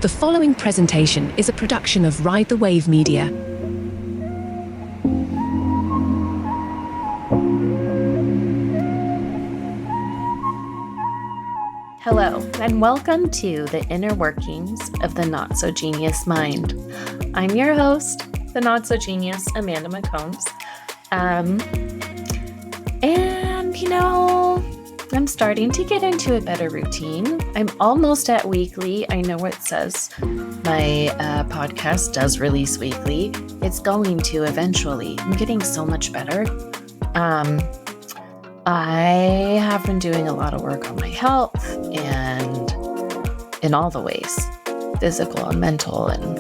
The following presentation is a production of Ride the Wave Media. Hello, and welcome to the inner workings of the not-so-genius mind. I'm your host, the not-so-genius Amanda McCombs. I'm starting to get into a better routine. I'm almost at weekly. I know it says my podcast does release weekly. It's going to eventually. I'm getting so much better. I have been doing a lot of work on my health and in all the ways, physical and mental, and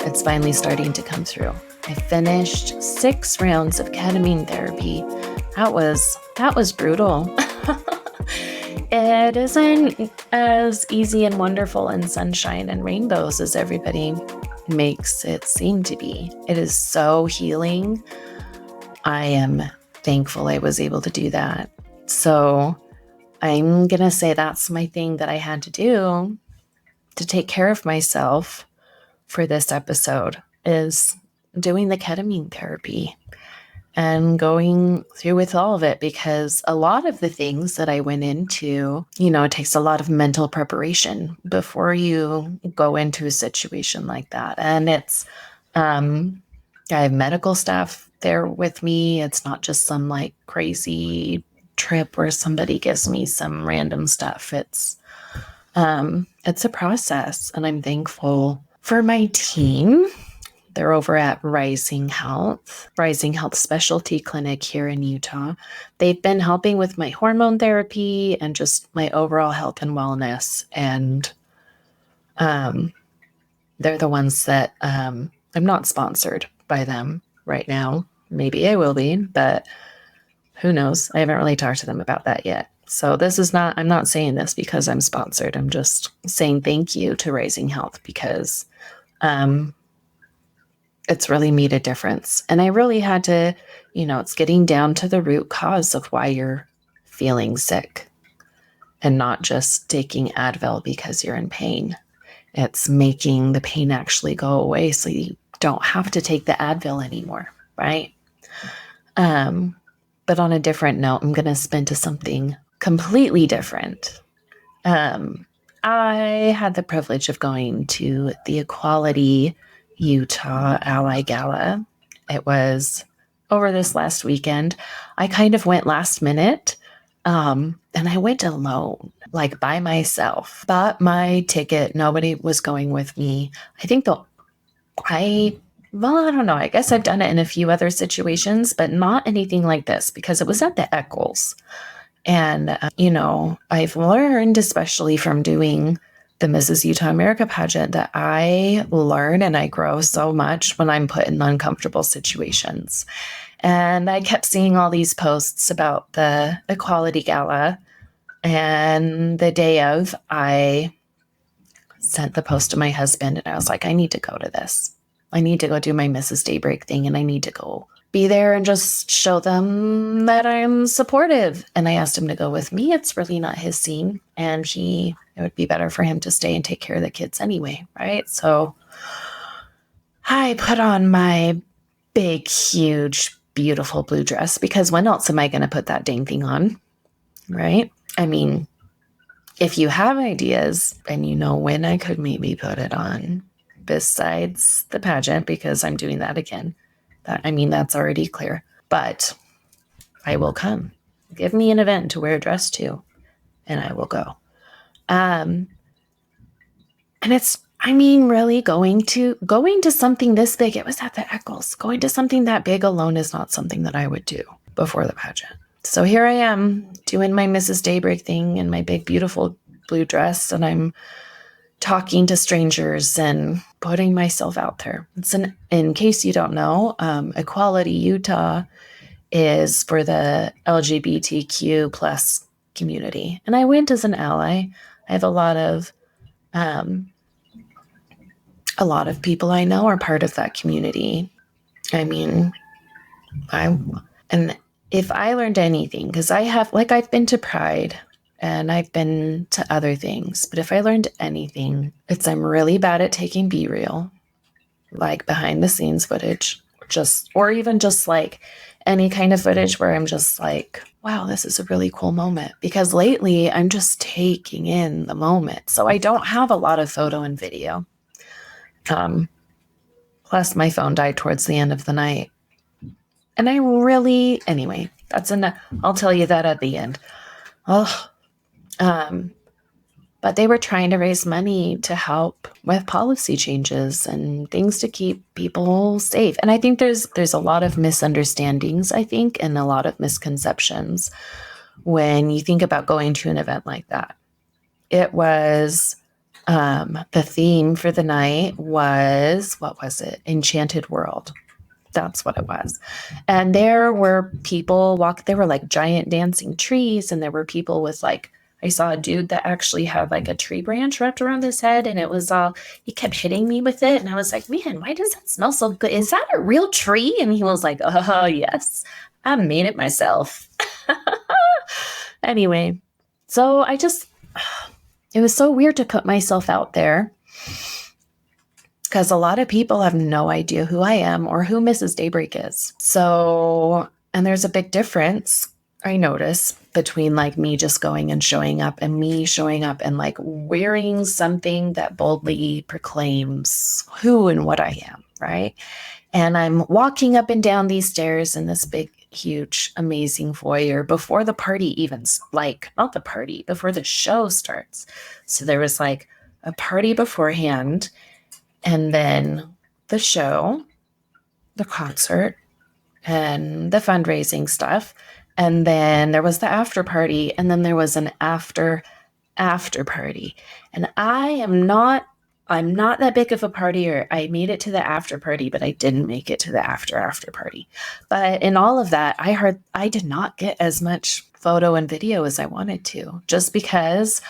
it's finally starting to come through. I finished 6 rounds of ketamine therapy. That was brutal. It isn't as easy and wonderful and sunshine and rainbows as everybody makes it seem to be. It is so healing. I am thankful I was able to do that. So I'm going to say that's my thing that I had to do to take care of myself for this episode is doing the ketamine therapy and going through with all of it, because a lot of the things that I went into, it takes a lot of mental preparation before you go into a situation like that. And it's, I have medical staff there with me. It's not just some like crazy trip where somebody gives me some random stuff. It's a process, and I'm thankful for my team. They're over at Rising Health Specialty Clinic here in Utah. They've been helping with my hormone therapy and just my overall health and wellness. And they're the ones that I'm not sponsored by them right now. Maybe I will be, but who knows? I haven't really talked to them about that yet. So I'm not saying this because I'm sponsored. I'm just saying thank you to Rising Health because it's really made a difference. And I really had to, it's getting down to the root cause of why you're feeling sick and not just taking Advil because you're in pain. It's making the pain actually go away so you don't have to take the Advil anymore, right? But on a different note, I'm going to spin to something completely different. I had the privilege of going to the Equality Utah Ally Gala. It was over this last weekend. I kind of went last minute, and I went alone, like by myself. Bought my ticket. Nobody was going with me. I don't know. I guess I've done it in a few other situations, but not anything like this because it was at the Eccles. And, I've learned, especially from doing the Mrs. Utah America pageant, that I learn and I grow so much when I'm put in uncomfortable situations. And I kept seeing all these posts about the Equality Gala. And the day of, I sent the post to my husband and I was like, I need to go to this. I need to go do my Mrs. Daybreak thing, and I need to go be there and just show them that I'm supportive. And I asked him to go with me. It's really not his scene, and it would be better for him to stay and take care of the kids anyway, right? So I put on my big, huge, beautiful blue dress, because when else am I going to put that dang thing on, right? I mean, if you have ideas and you know when I could maybe put it on, besides the pageant, because I'm doing that again. That's already clear. But I will come. Give me an event to wear a dress to, and I will go. And it's, really going to something this big. It was at the Eccles. Going to something that big alone is not something that I would do before the pageant. So here I am doing my Mrs. Daybreak thing in my big, beautiful blue dress, and I'm talking to strangers and putting myself out there. In case you don't know, Equality Utah is for the LGBTQ plus community. And I went as an ally. I have a lot of people I know are part of that community. And if I learned anything, because I've been to Pride and I've been to other things, but if I learned anything, it's I'm really bad at taking B-reel, like behind the scenes footage, or even just like any kind of footage where I'm just like, wow, this is a really cool moment. Because lately I'm just taking in the moment. So I don't have a lot of photo and video. Plus my phone died towards the end of the night. And anyway, that's enough. I'll tell you that at the end. Oh, but they were trying to raise money to help with policy changes and things to keep people safe. And I think there's a lot of misunderstandings, I think, and a lot of misconceptions when you think about going to an event like that. It was, the theme for the night was, what was it? Enchanted World. That's what it was. And there were people there were like giant dancing trees, and there were people with like, I saw a dude that actually had like a tree branch wrapped around his head, and it was he kept hitting me with it. And I was like, man, why does that smell so good? Is that a real tree? And he was like, oh, yes, I made it myself. Anyway, so it was so weird to put myself out there because a lot of people have no idea who I am or who Mrs. Daybreak is. So, and there's a big difference, I notice, between like me just going and showing up and me showing up and like wearing something that boldly proclaims who and what I am, right? And I'm walking up and down these stairs in this big, huge, amazing foyer before the party not the party, before the show starts. So there was like a party beforehand, and then the show, the concert, and the fundraising stuff. And then there was the after party, and then there was an after party. And I'm not that big of a partier. I made it to the after party, but I didn't make it to the after party. But in all of that, I did not get as much photo and video as I wanted to, just because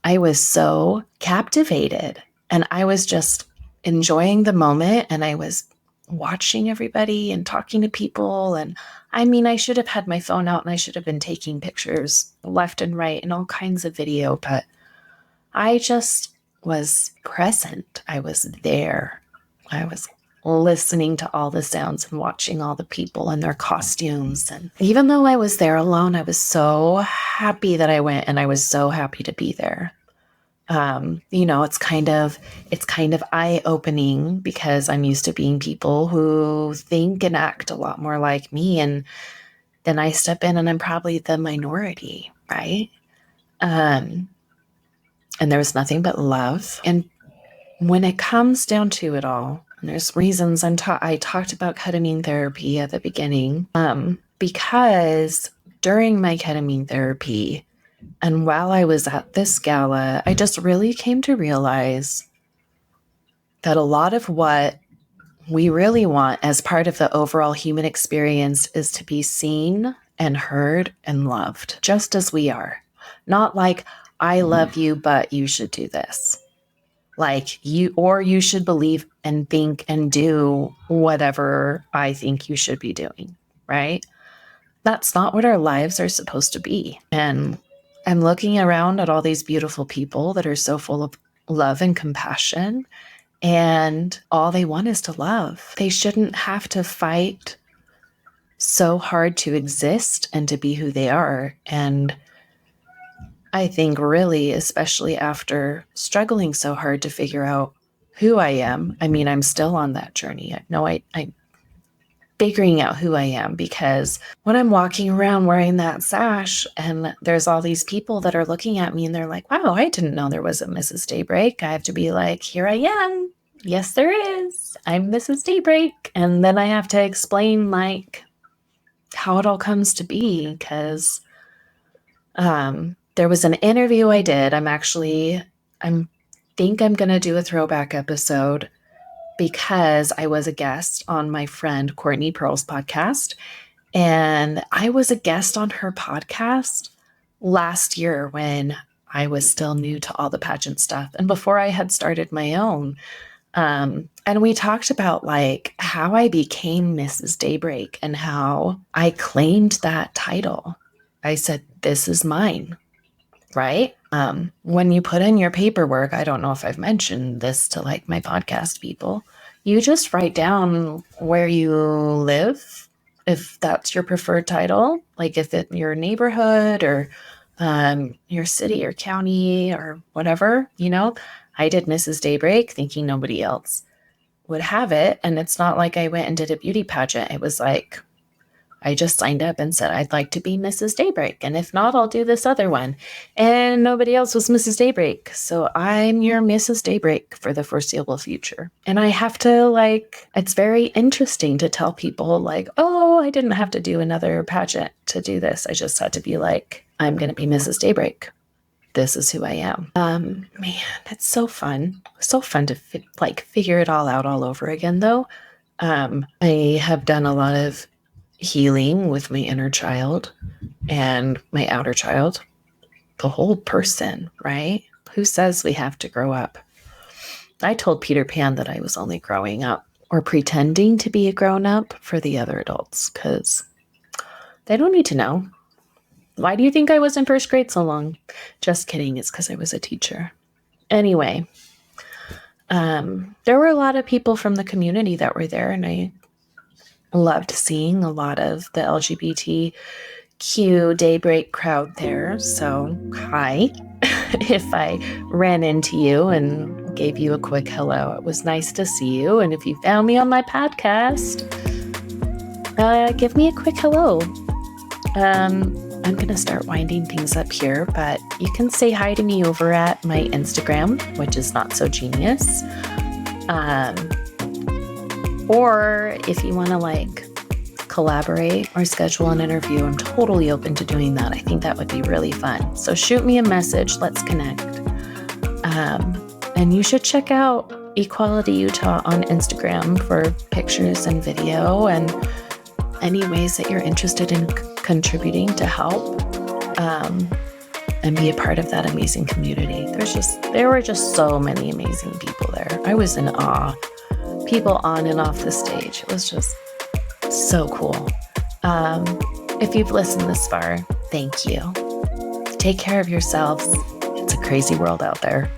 I was so captivated and I was just enjoying the moment, and I was watching everybody and talking to people. And I mean, I should have had my phone out and I should have been taking pictures left and right and all kinds of video, but I just was present. I was there. I was listening to all the sounds and watching all the people and their costumes. And even though I was there alone, I was so happy that I went, and I was so happy to be there. It's kind of eye-opening because I'm used to being people who think and act a lot more like me. And then I step in and I'm probably the minority, right? And there was nothing but love. And when it comes down to it all, and there's reasons I talked about ketamine therapy at the beginning, because during my ketamine therapy, and while I was at this gala, I just really came to realize that a lot of what we really want as part of the overall human experience is to be seen and heard and loved, just as we are. Not like, I love you, but you should do this. Like you should believe and think and do whatever I think you should be doing, right? That's not what our lives are supposed to be. And I'm looking around at all these beautiful people that are so full of love and compassion, and all they want is to love. They shouldn't have to fight so hard to exist and to be who they are. And I think really, especially after struggling so hard to figure out who I am, I mean, I'm still on that journey. I'm figuring out who I am, because when I'm walking around wearing that sash and there's all these people that are looking at me and they're like, wow, I didn't know there was a Mrs. Daybreak. I have to be like, here I am. Yes, there is. I'm Mrs. Daybreak. And then I have to explain like how it all comes to be, because there was an interview I did. I think I'm going to do a throwback episode, because I was a guest on my friend Courtney Pearl's podcast. And I was a guest on her podcast last year when I was still new to all the pageant stuff and before I had started my own. And we talked about like how I became Mrs. Daybreak and how I claimed that title. I said, this is mine. right? When you put in your paperwork, I don't know if I've mentioned this to like my podcast people, you just write down where you live, if that's your preferred title, like if it's your neighborhood or your city or county or whatever, you know. I did Mrs. Daybreak thinking nobody else would have it. And it's not like I went and did a beauty pageant. It was like, I just signed up and said, I'd like to be Mrs. Daybreak. And if not, I'll do this other one. And nobody else was Mrs. Daybreak. So I'm your Mrs. Daybreak for the foreseeable future. And I have to like, it's very interesting to tell people like, oh, I didn't have to do another pageant to do this. I just had to be like, I'm going to be Mrs. Daybreak. This is who I am. Man, it's so fun. So fun to figure it all out all over again, though. I have done a lot of healing with my inner child and my outer child, the whole person, right? Who says we have to grow up? I told Peter Pan that I was only growing up or pretending to be a grown up for the other adults because they don't need to know. Why do you think I was in first grade so long? Just kidding. It's because I was a teacher. Anyway, there were a lot of people from the community that were there, and I loved seeing a lot of the LGBTQ Daybreak crowd there. So, hi. If I ran into you and gave you a quick hello, it was nice to see you. And if you found me on my podcast, give me a quick hello. I'm going to start winding things up here, but you can say hi to me over at my Instagram, which is Not So Genius. Or if you want to like collaborate or schedule an interview, I'm totally open to doing that. I think that would be really fun. So shoot me a message. Let's connect. And you should check out Equality Utah on Instagram for pictures and video and any ways that you're interested in contributing to help and be a part of that amazing community. There were just so many amazing people there. I was in awe. People on and off the stage. It was just so cool. If you've listened this far, thank you. Take care of yourselves. It's a crazy world out there.